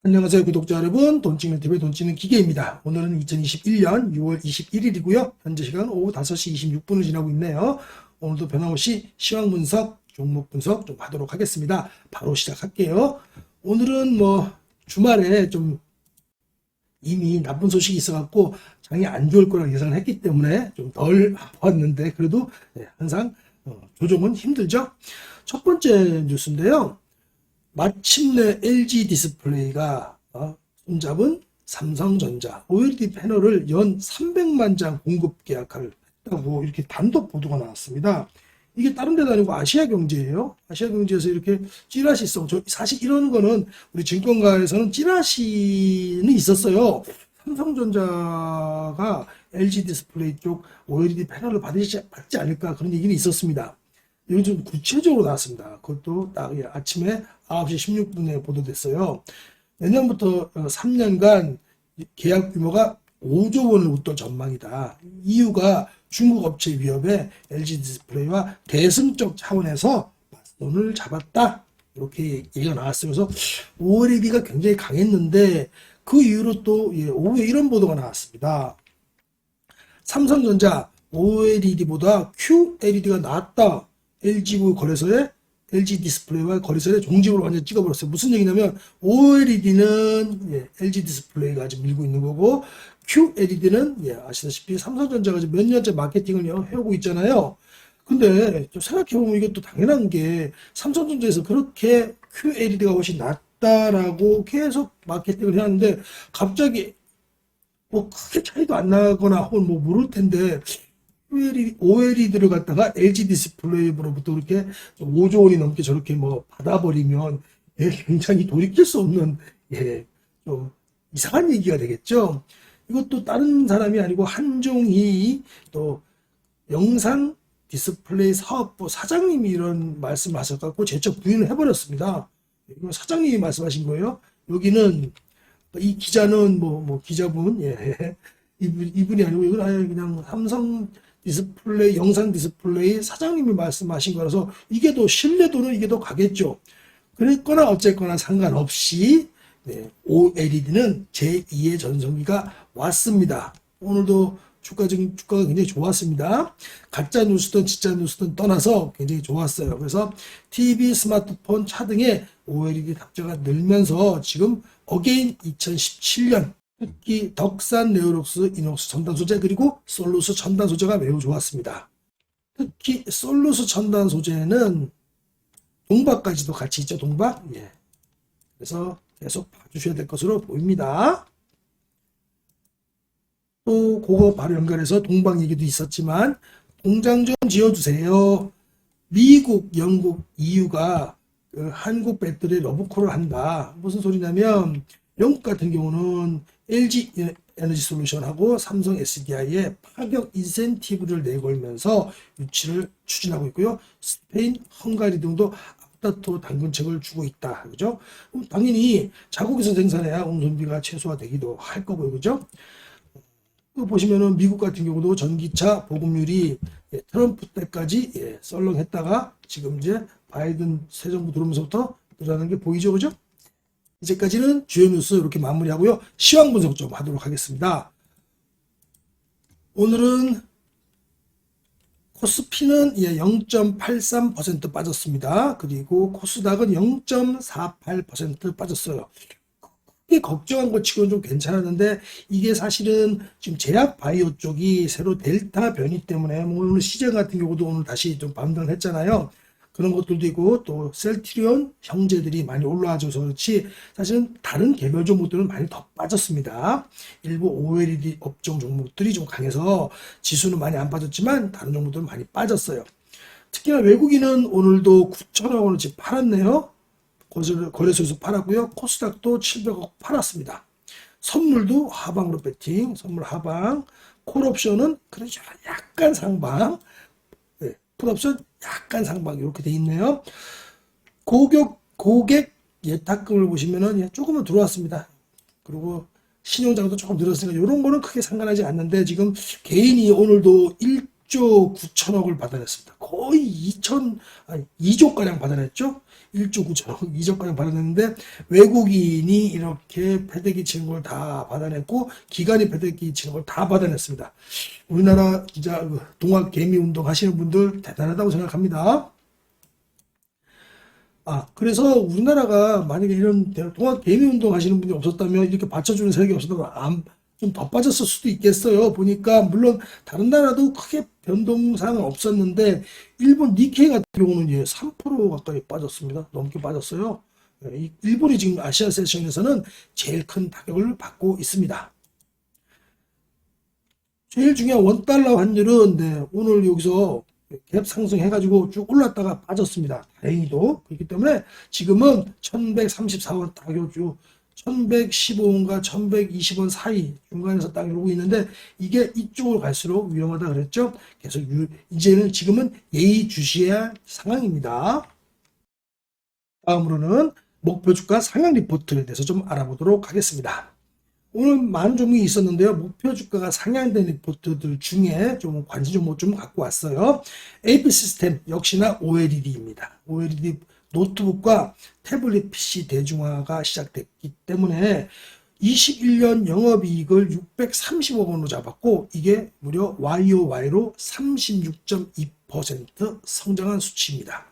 안녕하세요 구독자 여러분, 돈찍는TV의 돈찍는 기계입니다. 오늘은 2021년 6월 21일이고요 현재 시간 오후 5시 26분을 지나고 있네요. 오늘도 변함없이 시황 분석, 종목 분석 좀 하도록 하겠습니다. 바로 시작할게요. 오늘은 주말에 좀 이미 나쁜 소식이 있어갖고 장이 안 좋을 거라 예상을 했기 때문에 좀 덜 아팠는데 그래도 항상 조정은 힘들죠. 첫 번째 뉴스인데요. 마침내 LG 디스플레이가 손잡은 삼성전자 OLED 패널을 연 300만 장 공급 계약을 했다고 이렇게 단독 보도가 나왔습니다. 이게 다른 데도 아니고 아시아경제예요. 아시아경제에서 이렇게 찌라시성, 사실 이런 거는 우리 증권가에서는 찌라시는 있었어요. 삼성전자가 LG 디스플레이 쪽 OLED 패널을 받지 않을까 그런 얘기는 있었습니다. 이건 좀 구체적으로 나왔습니다. 그것도 딱 아침에 9시 16분에 보도됐어요. 내년부터 3년간 계약 규모가 5조 원을 웃돌 전망이다. 이유가 중국 업체 위협에 LG 디스플레이와 대승적 차원에서 맞선을 잡았다. 이렇게 얘기가 나왔어요. 그래서 OLED가 굉장히 강했는데 그 이후로 또 오후에 이런 보도가 나왔습니다. 삼성전자 OLED보다 QLED가 낫다. LG 거래소에 LG 디스플레이와 거래소에 종집을 완전 찍어버렸어요. 무슨 얘기냐면 OLED는 LG 디스플레이가 아직 밀고 있는 거고 QLED는 아시다시피 삼성전자가 몇 년째 마케팅을 해오고 있잖아요. 근데 좀 생각해보면 이것도 당연한 게 삼성전자에서 그렇게 QLED가 훨씬 낫다라고 계속 마케팅을 해왔는데 갑자기 크게 차이도 안 나거나 혹은 모를 텐데 OLED를 갖다가 LG 디스플레이로부터 그렇게 5조 원이 넘게 저렇게 받아버리면 굉장히 돌이킬 수 없는 좀 이상한 얘기가 되겠죠. 이것도 다른 사람이 아니고 한종희 또 영상 디스플레이 사업부 사장님이 이런 말씀을 하셔갖고 제적 부인을 해버렸습니다. 이거 사장님이 말씀하신 거예요. 여기는 이 기자는 기자분 이분이 아니고 이건 아예 그냥 삼성 디스플레이, 영상 디스플레이 사장님이 말씀하신 거라서 이게 더 신뢰도는 이게 더 가겠죠. 그랬거나 어쨌거나 상관없이 OLED는 제2의 전성기가 왔습니다. 오늘도 주가가 굉장히 좋았습니다. 가짜 뉴스든 진짜 뉴스든 떠나서 굉장히 좋았어요. 그래서 TV, 스마트폰, 차 등의 OLED 탑재가 늘면서 지금 어게인 2017년 특히 덕산 네오록스 이녹스 첨단 소재 그리고 솔루스 첨단 소재가 매우 좋았습니다. 특히 솔루스 첨단 소재는 동박까지도 같이 있죠. 동박. 그래서 계속 봐주셔야 될 것으로 보입니다. 또 그거 바로 연결해서 동박 얘기도 있었지만 공장 좀 지어주세요. 미국, 영국, EU가 한국 배터리 러브콜을 한다. 무슨 소리냐면 영국 같은 경우는 LG 에너지 솔루션하고 삼성 SDI에 파격 인센티브를 내걸면서 유치를 추진하고 있고요. 스페인, 헝가리 등도 앞다퉈 당근책을 주고 있다. 그죠? 당연히 자국에서 생산해야 운송비가 최소화되기도 할 거고요. 그죠? 보시면은 미국 같은 경우도 전기차 보급률이 트럼프 때까지 썰렁했다가 지금 이제 바이든 새 정부 들어오면서부터 늘어나는 게 보이죠. 그죠? 이제까지는 주요 뉴스 이렇게 마무리하고요. 시황 분석 좀 하도록 하겠습니다. 오늘은 코스피는 0.83% 빠졌습니다. 그리고 코스닥은 0.48% 빠졌어요. 크게 걱정한 것 치고는 좀 괜찮았는데 이게 사실은 지금 제약 바이오 쪽이 새로 델타 변이 때문에 오늘 시장 같은 경우도 오늘 다시 좀 반등을 했잖아요. 그런 것들도 있고 또 셀트리온 형제들이 많이 올라와줘서 그렇지 사실은 다른 개별 종목들은 많이 더 빠졌습니다. 일부 OLED 업종 종목들이 좀 강해서 지수는 많이 안 빠졌지만 다른 종목들은 많이 빠졌어요. 특히나 외국인은 오늘도 9천억 원어치 팔았네요. 거래소에서 팔았고요. 코스닥도 700억 팔았습니다. 선물도 하방으로 배팅, 선물 하방, 콜옵션은 그래도 약간 상방, 풋옵션 약간 상방 이렇게 돼 있네요. 고객 예탁금을 보시면은 조금은 들어왔습니다. 그리고 신용장도 조금 늘었으니까 이런 거는 크게 상관하지 않는데 지금 개인이 오늘도 1조 9천억을 받아냈습니다. 거의 2조가량 받아냈죠. 1조 9천억 이적까지 받아냈는데 외국인이 이렇게 패대기 치는 걸 다 받아냈고 기관이 패대기 치는 걸 다 받아냈습니다. 우리나라 진짜 동학 개미 운동 하시는 분들 대단하다고 생각합니다. 그래서 우리나라가 만약에 이런 동학 개미 운동 하시는 분이 없었다면 이렇게 받쳐주는 세력이 없었다면 좀 더 빠졌을 수도 있겠어요. 보니까 물론 다른 나라도 크게 변동사항은 없었는데 일본 니케이 같은 경우는 3% 가까이 빠졌습니다. 넘게 빠졌어요. 일본이 지금 아시아 세션에서는 제일 큰 타격을 받고 있습니다. 제일 중요한 원달러 환율은 오늘 여기서 갭 상승해가지고 쭉 올랐다가 빠졌습니다. 다행히도. 그렇기 때문에 지금은 1134원 딱 요주 1115원과 1120원 사이 중간에서 딱 이러고 있는데 이게 이쪽으로 갈수록 위험하다 그랬죠. 계속 이제는 지금은 예의주시해야 할 상황입니다. 다음으로는 목표 주가 상향 리포트에 대해서 좀 알아보도록 하겠습니다. 오늘 많은 종목이 있었는데요. 목표 주가가 상향된 리포트들 중에 좀 관심 종목 좀 갖고 왔어요. AP 시스템 역시나 OLED입니다. OLED 노트북과 태블릿 PC 대중화가 시작됐기 때문에 21년 영업이익을 630억 원으로 잡았고 이게 무려 YOY로 36.2% 성장한 수치입니다.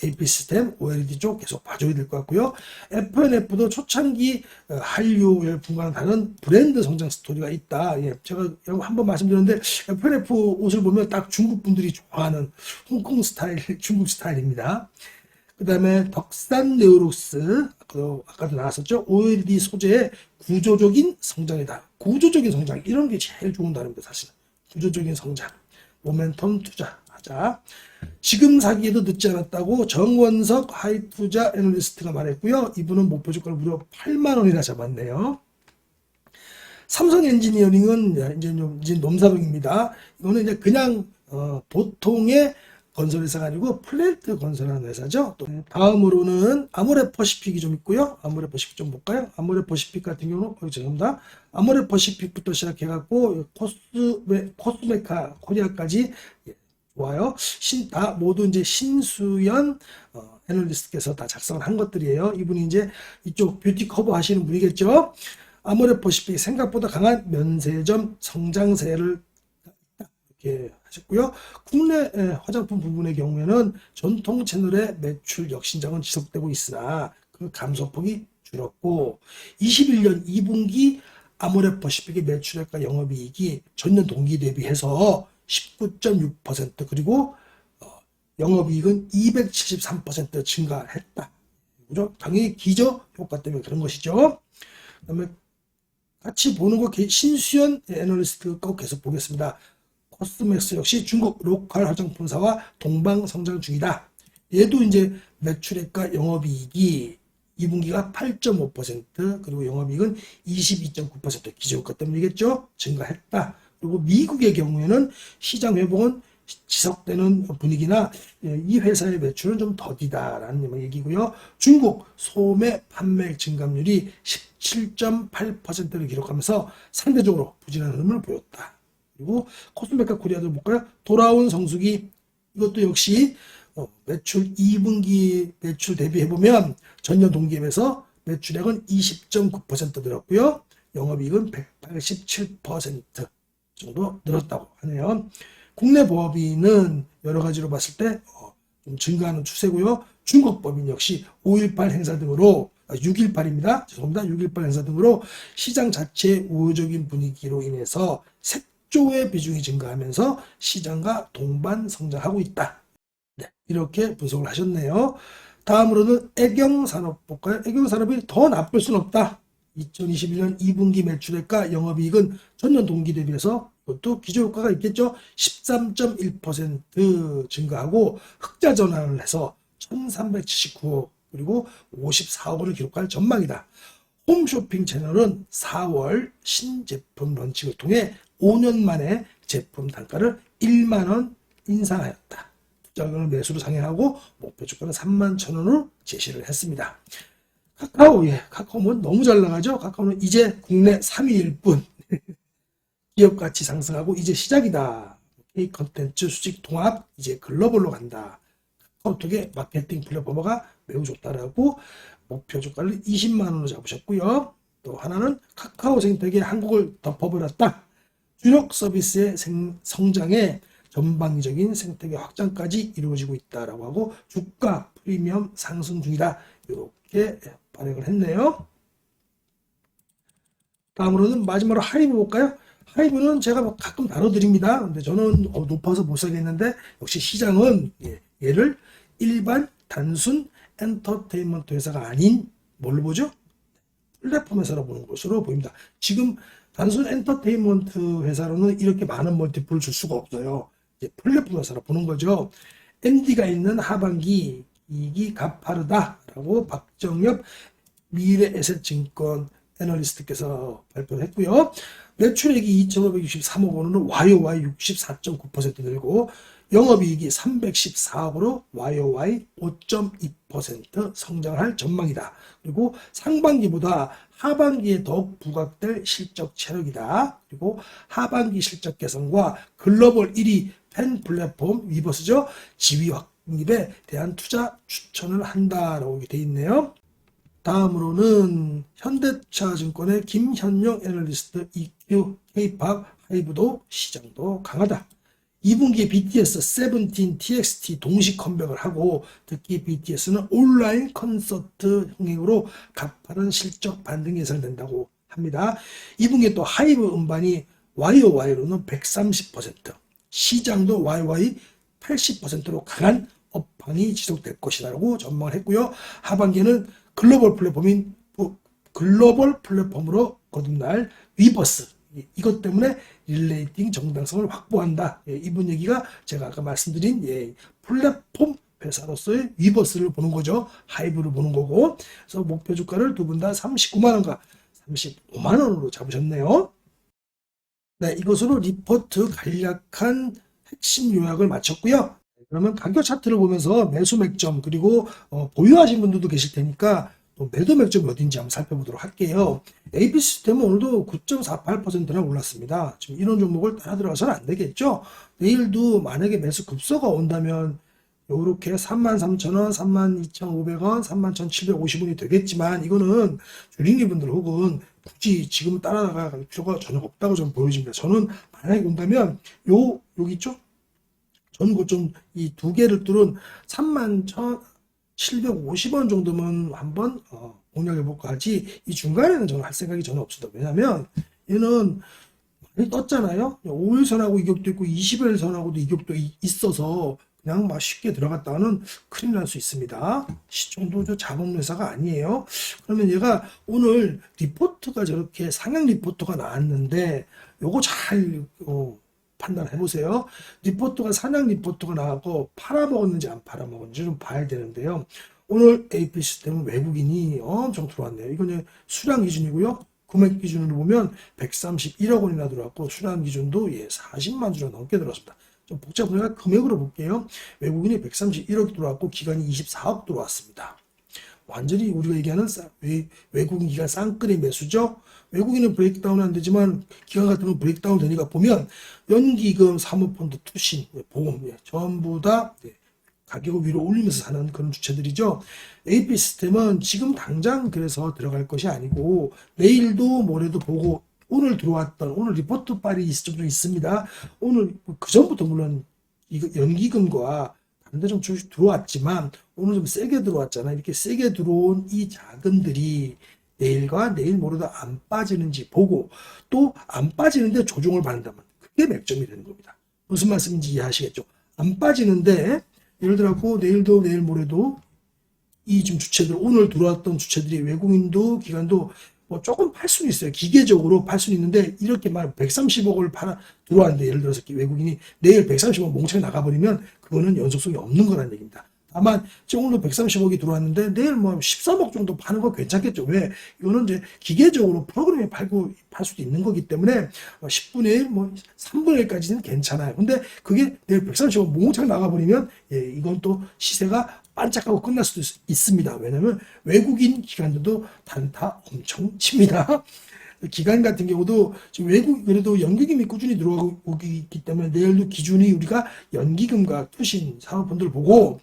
AP 시스템, OLED 쪽 계속 봐줘야 될 것 같고요. FNF도 초창기 한류 열풍과는 다른 브랜드 성장 스토리가 있다. 제가 한번 말씀드렸는데 FNF 옷을 보면 딱 중국 분들이 좋아하는 홍콩 스타일, 중국 스타일입니다. 그 다음에 덕산 네오룩스, 아까도 나왔었죠. OLED 소재의 구조적인 성장이다. 구조적인 성장, 이런 게 제일 좋은 단어입니다. 사실 구조적인 성장, 모멘텀 투자하자. 지금 사기에도 늦지 않았다고 정원석 하이투자 애널리스트가 말했고요. 이분은 목표 주가를 무려 8만 원이나 잡았네요. 삼성 엔지니어링은 이제 넘사벽입니다. 이거는 이제 그냥 보통의 건설 회사가 아니고 플랜트 건설하는 회사죠. 또 다음으로는 아모레퍼시픽이 좀 있고요. 아모레퍼시픽 좀 볼까요? 아모레퍼시픽 같은 경우는 죄송합니다. 아모레퍼시픽부터 시작해갖고 코스메카 코리아까지 좋아요. 다 모두 이제 신수연 애널리스트께서 다 작성을 한 것들이에요. 이분이 이제 이쪽 뷰티 커버 하시는 분이겠죠. 아모레퍼시픽 생각보다 강한 면세점 성장세를 이렇게 하셨고요. 국내 화장품 부분의 경우에는 전통 채널의 매출 역신장은 지속되고 있으나 그 감소폭이 줄었고 21년 2분기 아모레퍼시픽의 매출액과 영업이익이 전년 동기 대비해서 19.6% 그리고 영업이익은 273% 증가했다. 그죠? 당연히 기저 효과 때문에 그런 것이죠. 그다음에 같이 보는 거 신수연 애널리스트 거 계속 보겠습니다. 코스맥스 역시 중국 로컬 화장품사와 동방 성장 중이다. 얘도 이제 매출액과 영업이익이 2분기가 8.5% 그리고 영업이익은 22.9% 기저효과 때문이겠죠. 증가했다. 그리고 미국의 경우에는 시장 회복은 지속되는 분위기나 이 회사의 매출은 좀 더디다라는 얘기고요. 중국 소매 판매 증감률이 17.8%를 기록하면서 상대적으로 부진한 흐름을 보였다. 그리고 코스메카 코리아도 볼까요? 돌아온 성수기 이것도 역시 매출 2분기 매출 대비해보면 전년 동기에 비해서 매출액은 20.9% 늘었고요. 영업이익은 187% 정도 늘었다고 하네요. 국내 법인은 여러 가지로 봤을 때 좀 증가하는 추세고요. 중국 법인 역시 5.18 행사 등으로 6.18입니다. 죄송합니다. 6.18 행사 등으로 시장 자체의 우호적인 분위기로 인해서 색조의 비중이 증가하면서 시장과 동반 성장하고 있다. 네, 이렇게 분석을 하셨네요. 다음으로는 애경산업 볼까요? 애경산업이 더 나쁠 수는 없다. 2021년 2분기 매출액과 영업이익은 전년 동기 대비해서 그것도 기저효과가 있겠죠. 13.1% 증가하고 흑자 전환을 해서 1379억 그리고 54억 원을 기록할 전망이다. 홈쇼핑 채널은 4월 신제품 런칭을 통해 5년 만에 제품 단가를 1만 원 인상하였다. 투자금을 매수로 상향하고 목표 주가는 3만 1,000원으로 제시를 했습니다. 카카오는 너무 잘 나가죠. 카카오는 이제 국내 3위일 뿐. 기업 가치 상승하고 이제 시작이다. K 컨텐츠 수직 통합 이제 글로벌로 간다. 카카오톡의 마케팅 플랫폼화가 매우 좋다라고 목표 주가를 20만 원으로 잡으셨고요. 또 하나는 카카오 생태계 한국을 덮어버렸다. 주력 서비스의 성장에 전방위적인 생태계 확장까지 이루어지고 있다라고 하고 주가 프리미엄 상승 중이다. 이렇게 발행을 했네요. 다음으로는 마지막으로 하이브 볼까요? 하이브는 제가 가끔 다뤄드립니다. 근데 저는 높아서 못 사겠는데 역시 시장은 얘를 일반 단순 엔터테인먼트 회사가 아닌 뭘로 보죠? 플랫폼 회사로 보는 것으로 보입니다. 지금 단순 엔터테인먼트 회사로는 이렇게 많은 멀티플을 줄 수가 없어요. 이제 플랫폼 회사로 보는 거죠. MD가 있는 하반기 이익이 가파르다라고 박정엽 미래에셋증권 애널리스트께서 발표를 했고요. 매출액이 2,563억 원으로 YOY 64.9% 늘고 영업이익이 314억으로 YOY 5.2% 성장할 전망이다. 그리고 상반기보다 하반기에 더욱 부각될 실적 체력이다. 그리고 하반기 실적 개선과 글로벌 1위 팬 플랫폼 위버스죠. 지위 확립에 대한 투자 추천을 한다라고 되어 있네요. 다음으로는 현대차증권의 김현영 애널리스트 EQ K-POP 하이브도 시장도 강하다. 2분기에 BTS, 세븐틴, TXT 동시 컴백을 하고 특히 BTS는 온라인 콘서트 흥행으로 가파른 실적 반등이 예상된다고 합니다. 2분기에 또 하이브 음반이 YOY로는 130%, 시장도 YOY 80%로 강한 업황이 지속될 것이라고 전망을 했고요. 하반기에는 글로벌 플랫폼으로 거듭날 위버스 이것 때문에 릴레이팅 정당성을 확보한다. 이분 얘기가 제가 아까 말씀드린 플랫폼 회사로서의 위버스를 보는 거죠. 하이브를 보는 거고. 그래서 목표 주가를 두 분 다 39만 원과 35만 원으로 잡으셨네요. 네, 이것으로 리포트 간략한 핵심 요약을 마쳤고요. 그러면 가격 차트를 보면서 매수 맥점 그리고 보유하신 분들도 계실 테니까 또 매도 맥점이 어딘지 한번 살펴보도록 할게요. AB시스템은 오늘도 9.48%나 올랐습니다. 지금 이런 종목을 따라 들어가서는 안 되겠죠. 내일도 만약에 매수 급소가 온다면 요렇게 33,000원, 32,500원, 31,750원이 되겠지만 이거는 주린이분들 혹은 굳이 지금 따라갈 필요가 전혀 없다고 저는 보여집니다. 저는 만약에 온다면 여기 있죠? 저는 이 두 개를 뚫은 31,750원 정도면 한번 공략해볼까 하지 이 중간에는 저는 할 생각이 전혀 없습니다. 왜냐면 얘는 많이 떴잖아요. 5일선하고 이격도 있고 20일선하고도 이격도 있어서 그냥 막 쉽게 들어갔다가는 큰일 날 수 있습니다. 시총도 작은 회사가 아니에요. 그러면 얘가 오늘 리포트가 저렇게 상향 리포트가 나왔는데 요거 잘 판단해 보세요. 리포트가 상향 리포트가 나왔고 팔아먹었는지 안 팔아먹었는지 좀 봐야 되는데요. 오늘 AP 시스템은 외국인이 엄청 들어왔네요. 이건 수량 기준이고요. 금액 기준으로 보면 131억 원이나 들어왔고 수량 기준도 40만 주가 넘게 들어왔습니다. 좀 복잡하니까 금액으로 볼게요. 외국인이 131억 들어왔고 기관이 24억 들어왔습니다. 완전히 우리가 얘기하는 외국인 기관 쌍끌이 매수죠. 외국인은 브레이크다운 안 되지만 기관 같은 건 브레이크다운 되니까 보면 연기금, 사모펀드, 투신, 보험 전부 다 가격을 위로 올리면서 사는 그런 주체들이죠. AP 시스템은 지금 당장 그래서 들어갈 것이 아니고 내일도 모레도 보고 오늘 들어왔던 오늘 리포트 빨이 좀 있습니다. 오늘 그 전부터 물론 연기금과 반대 좀 들어왔지만 오늘 좀 세게 들어왔잖아요. 이렇게 세게 들어온 이 자금들이 내일과 내일 모레도 안 빠지는지 보고 또 안 빠지는데 조정을 받는다면 그게 맥점이 되는 겁니다. 무슨 말씀인지 이해하시겠죠? 안 빠지는데 예를 들어 내일도 내일 모레도 이 지금 주체들 오늘 들어왔던 주체들이 외국인도 기관도 뭐 조금 팔 수는 있어요. 기계적으로 팔 수는 있는데 이렇게 막 130억을 들어왔는데 예를 들어서 외국인이 내일 130억 몽창 나가버리면 그거는 연속성이 없는 거라는 얘기입니다. 다만 지금 오늘 130억이 들어왔는데 내일 뭐 13억 정도 파는 거 괜찮겠죠. 왜? 이거는 이제 기계적으로 프로그램에 팔 수도 있는 거기 때문에 10분의 1, 뭐 3분의 1까지는 괜찮아요. 근데 그게 내일 130억 몽창 나가버리면 이건 또 시세가 반짝하고 끝날 수도 있습니다. 왜냐면 외국인 기관들도 단타 엄청 칩니다. 기관 같은 경우도 지금 외국 그래도 연기금이 꾸준히 들어오고 있기 때문에 내일도 기준이 우리가 연기금과 투신 사모펀드를 보고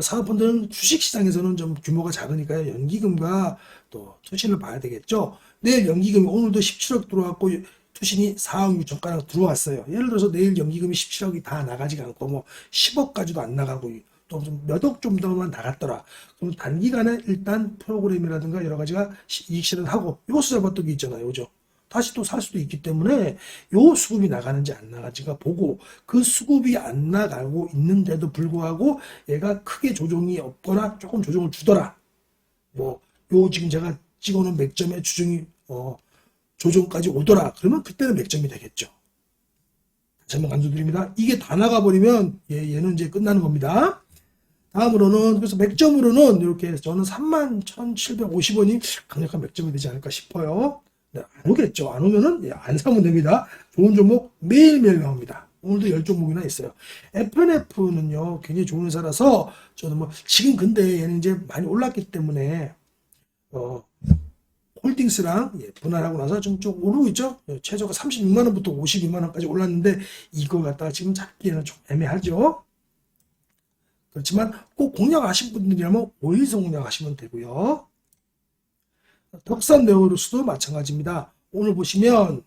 사모펀드는 주식시장에서는 좀 규모가 작으니까요. 연기금과 또 투신을 봐야 되겠죠. 내일 연기금이 오늘도 17억 들어왔고 투신이 4억 6천가량 들어왔어요. 예를 들어서 내일 연기금이 17억이 다 나가지가 않고 뭐 10억까지도 안 나가고 또 좀 몇 억 정도만 나갔더라. 그럼 단기간에 일단 프로그램이라든가 여러 가지가 이익 실현하고 요수 잡았던 게 있잖아요. 그죠? 다시 또 살 수도 있기 때문에 요 수급이 나가는지 안 나가는지가 보고 그 수급이 안 나가고 있는데도 불구하고 얘가 크게 조정이 없거나 조금 조정을 주더라. 뭐 요 지금 제가 찍어놓은 맥점의 주정이 조정까지 오더라. 그러면 그때는 맥점이 되겠죠. 다시 한번 강조드립니다. 이게 다 나가버리면 얘는 이제 끝나는 겁니다. 다음으로는 그래서 맥점으로는 이렇게 저는 31,750원이 강력한 맥점이 되지 않을까 싶어요. 네, 안 오겠죠. 안 오면은 안 사면 됩니다. 좋은 종목 매일매일 나옵니다. 오늘도 10종목이나 있어요. FNF는요 굉장히 좋은 회사라서 저는 뭐 지금 근데 얘는 이제 많이 올랐기 때문에 홀딩스랑 분할하고 나서 좀 오르고 있죠. 최저가 36만원부터 52만원까지 올랐는데 이걸 갖다가 지금 잡기에는 좀 애매하죠. 그렇지만 꼭 공략하신 분들이라면 5일선 공략하시면 되고요. 덕산 네오루스도 마찬가지입니다. 오늘 보시면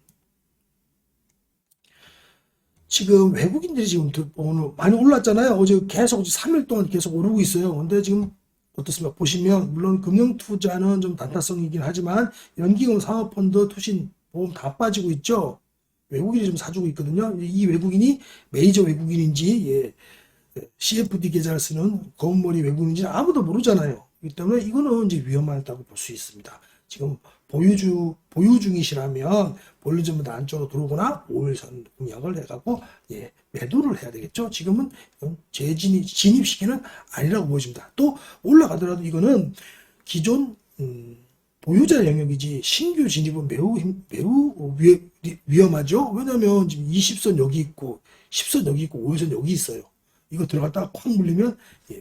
지금 외국인들이 지금 오늘 많이 올랐잖아요. 어제 계속 3일 동안 계속 오르고 있어요. 근데 지금 어떻습니까? 보시면 물론 금융투자는 좀 단타성이긴 하지만 연기금, 사모펀드, 투신, 보험 다 빠지고 있죠. 외국인이 좀 사주고 있거든요. 이 외국인이 메이저 외국인인지 CFD 계좌를 쓰는 검은머리 외국인인지 아무도 모르잖아요. 그렇기 때문에 이거는 이제 위험하다고 볼 수 있습니다. 지금 보유 중이시라면 볼리즘보다 안쪽으로 들어오거나 5일선 공략을 해갖고 매도를 해야 되겠죠. 지금은 진입 시기는 아니라고 보여집니다. 또 올라가더라도 이거는 기존 보유자 영역이지 신규 진입은 매우 위험하죠. 왜냐하면 지금 20선 여기 있고 10선 여기 있고 5일선 여기 있어요. 이거 들어갔다가 콱 물리면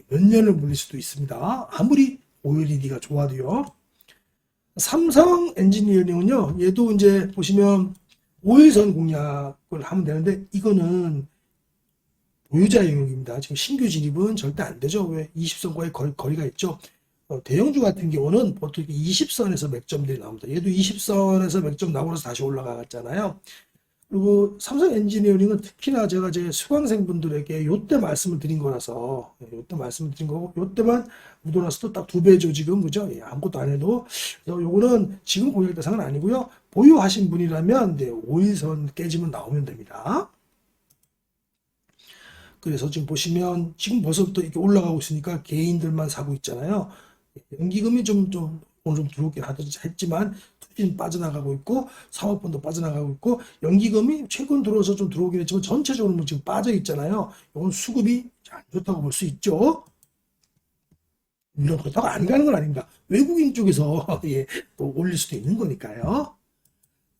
몇 년을 물릴 수도 있습니다. 아무리 OLED가 좋아도요. 삼성 엔지니어링은요, 얘도 이제 보시면 5일선 공략을 하면 되는데, 이거는 보유자 영역입니다. 지금 신규 진입은 절대 안 되죠. 왜? 20선과의 거리가 있죠. 대형주 같은 경우는 보통 20선에서 맥점들이 나옵니다. 얘도 20선에서 맥점 나오고 나서 다시 올라가잖아요. 그리고 삼성 엔지니어링은 특히나 제가 제 수강생분들에게 요때 말씀을 드린 거라서 요때 말씀을 드린 거고 요때만 묻어놨어도 딱 2배죠 지금 그죠? 아무것도 안 해도 요거는 지금 공략 대상은 아니고요. 보유하신 분이라면 5일선 깨지면 나오면 됩니다. 그래서 지금 보시면 지금 벌써부터 이렇게 올라가고 있으니까 개인들만 사고 있잖아요. 연기금이 좀 오늘 좀 들어오긴 했지만 투자는 빠져나가고 있고 사모펀도 빠져나가고 있고 연기금이 최근 들어서 좀 들어오긴 했지만 전체적으로 지금 빠져 있잖아요. 이건 수급이 안 좋다고 볼 수 있죠. 물론 그렇다고 안 가는 건 아닙니다. 외국인 쪽에서 또 올릴 수도 있는 거니까요.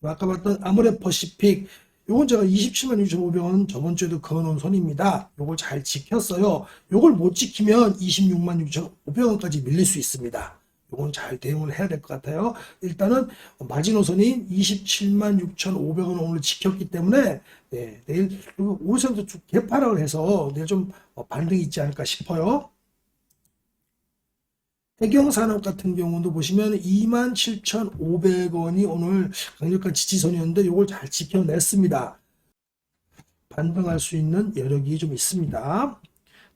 아까 봤던 아모레퍼시픽 요건 제가 27만 6,500원 저번 주에도 그어놓은 선입니다. 요걸 잘 지켰어요. 요걸 못 지키면 26만 6,500원까지 밀릴 수 있습니다. 요건 잘 대응을 해야 될 것 같아요. 일단은 마지노선이 27만 6,500원 오늘 지켰기 때문에 내일 5% 개파락을 해서 내일 좀 반등이 있지 않을까 싶어요. 해경산업 같은 경우도 보시면 27,500원이 오늘 강력한 지지선이었는데 이걸 잘 지켜냈습니다. 반등할 수 있는 여력이 좀 있습니다.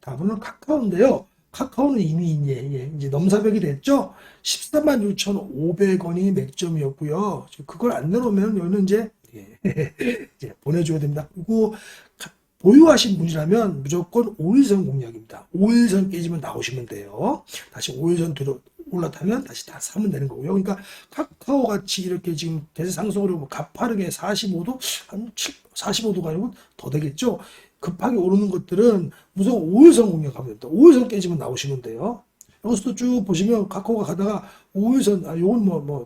다음은 카카오인데요. 카카오는 이미 이제 넘사벽이 됐죠. 14만 6,500원이 맥점이었고요. 그걸 안 내놓으면 여기는 이제 보내줘야 됩니다. 그리고 보유하신 분이라면 무조건 5일선 공략입니다. 5일선 깨지면 나오시면 돼요. 다시 5일선 들어 올라타면 다시 다 사면 되는 거고요. 그러니까 카카오 같이 이렇게 지금 대세 상승으로 가파르게 45도 한 45도가 아니고 더 되겠죠. 급하게 오르는 것들은 무조건 5일선 공략하면 됩니다. 5일선 깨지면 나오시면 돼요. 여기서도 쭉 보시면 카카오가 가다가 5일선 요건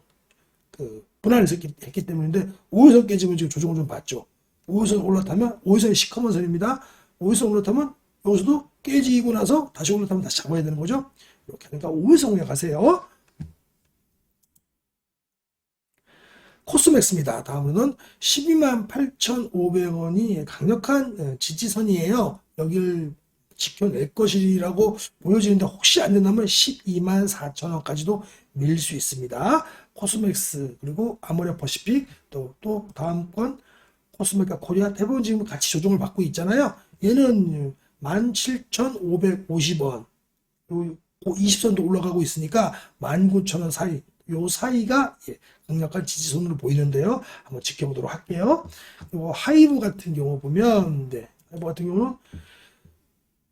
분할해서 했기 때문인데 5일선 깨지면 지금 조정을 좀 받죠. 5일선 올라타면 5일선이 시커먼 선입니다. 5일선 올라타면 여기서도 깨지고 나서 다시 올라타면 다시 잡아야 되는 거죠. 이렇게 하니까 5일선 공략하세요. 코스맥스입니다. 다음으로는 12만 8,500원이 강력한 지지선이에요. 여기를 지켜낼 것이라고 보여지는데 혹시 안 된다면 124,000원까지도 밀릴 수 있습니다. 코스맥스 그리고 아모레 퍼시픽 또 다음 건 코스메카 코리아 대부분 지금 같이 조정을 받고 있잖아요. 얘는 17,550원 20선도 올라가고 있으니까 19,000원 사이 요 사이가 강력한 지지선으로 보이는데요. 한번 지켜보도록 할게요. 그리고 하이브 같은 경우 보면 하이브 같은 경우는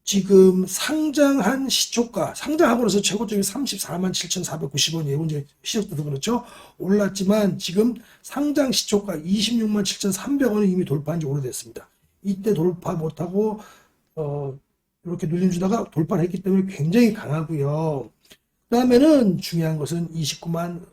지금 상장한 시초가 상장하고 나서 최고점이 347,490원 이제 시작부터 그렇죠. 올랐지만 지금 상장 시초가 267,300원을 이미 돌파한 지 오래됐습니다. 이때 돌파 못하고 이렇게 눌림 주다가 돌파를 했기 때문에 굉장히 강하고요. 그 다음에는 중요한 것은 29만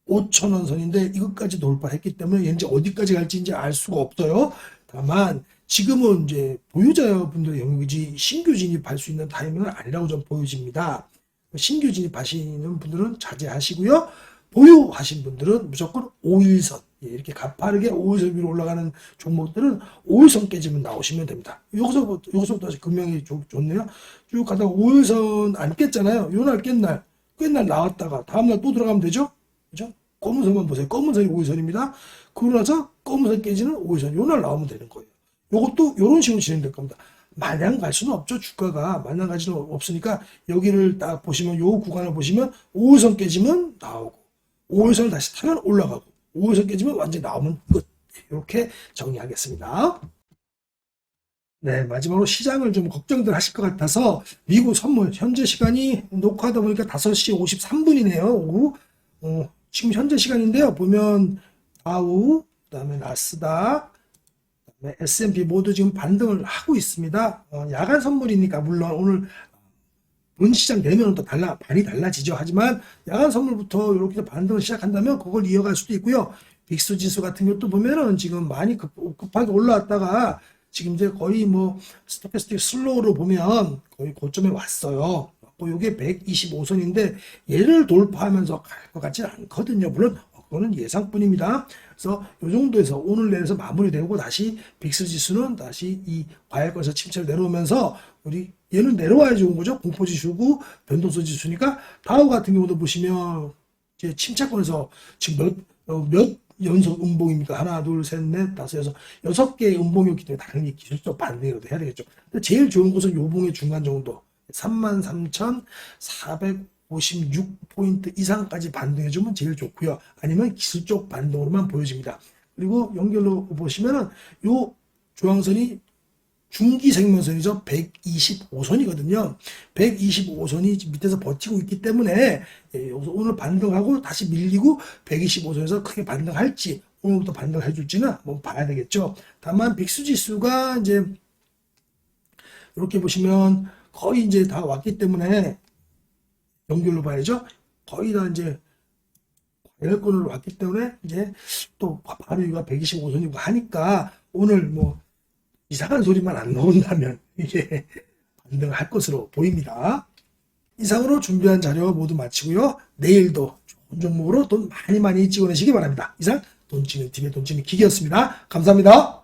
5천원 선인데 이것까지 돌파했기 때문에 이제 어디까지 갈지 이제 알 수가 없어요. 다만 지금은 이제 보유자분들의 영역이지 신규 진입할 수 있는 타이밍은 아니라고 좀 보여집니다. 신규 진입하시는 분들은 자제하시고요. 보유하신 분들은 무조건 5일선 이렇게 가파르게 5일선 위로 올라가는 종목들은 5일선 깨지면 나오시면 됩니다. 여기서부터 다시 금명이 좋네요. 쭉 가다가 5일선 안 깼잖아요. 요날 깬날 나왔다가 다음날 또 들어가면 되죠. 그죠? 검은 선만 보세요. 검은 선이 5일선입니다. 그러고 나서 검은 선 깨지는 5일선 요날 나오면 되는 거예요. 요것도 요런 식으로 진행될 겁니다. 마냥 갈 수는 없죠. 주가가 마냥 갈 수는 없으니까 여기를 딱 보시면 요 구간을 보시면 5일선 깨지면 나오고 5일선을 다시 타면 올라가고 5일선 깨지면 완전히 나오면 끝. 이렇게 정리하겠습니다. 네, 마지막으로 시장을 좀 걱정들 하실 것 같아서 미국 선물 현재 시간이 녹화하다 보니까 5시 53분이네요. 오후. 지금 현재 시간인데요. 보면 다우, 그다음에 나스닥, 그다음에 S&P 모두 지금 반등을 하고 있습니다. 야간 선물이니까 물론 오늘 본 시장 되면 또 많이 달라지죠. 하지만 야간 선물부터 이렇게 반등을 시작한다면 그걸 이어갈 수도 있고요. 빅스 지수 같은 것도 보면은 지금 많이 급하게 올라왔다가 지금 이제 거의 뭐 스토캐스틱 슬로우로 보면 거의 고점에 왔어요. 이게 125선인데 얘를 돌파하면서 갈 것 같지는 않거든요. 물론 그거는 예상뿐입니다. 그래서 이 정도에서 오늘 내에서 마무리되고 다시 빅스 지수는 다시 이 과열권에서 침체를 내려오면서 우리 얘는 내려와야 좋은 거죠. 공포지수고 변동성 지수니까 다우 같은 경우도 보시면 이제 침체권에서 지금 몇 연속 음봉입니까? 하나, 둘, 셋, 넷, 다섯, 여섯 개의 음봉이었기 때문에 당연히 기술적 반등이라도 해야 되겠죠. 근데 제일 좋은 것은 요봉의 중간 정도 33,456포인트 이상까지 반등해주면 제일 좋고요. 아니면 기술적 반등으로만 보여집니다. 그리고 연결로 보시면은 요 조항선이 중기 생명선이죠. 125선이거든요. 125선이 밑에서 버티고 있기 때문에 여기서 오늘 반등하고 다시 밀리고 125선에서 크게 반등할지 오늘부터 반등해 줄지는 한번 봐야 되겠죠. 다만 빅스 지수가 이제 이렇게 보시면 거의 이제 다 왔기 때문에 연결로 봐야죠. 거의 다 이제 과열권으로 왔기 때문에 이제 또 바로 이거 125선이고 하니까 오늘 뭐 이상한 소리만 안 나온다면 이게 반등을 할 것으로 보입니다. 이상으로 준비한 자료 모두 마치고요. 내일도 좋은 종목으로 돈 많이 찍어내시기 바랍니다. 이상 돈치는 TV의 돈치는 기기였습니다. 감사합니다.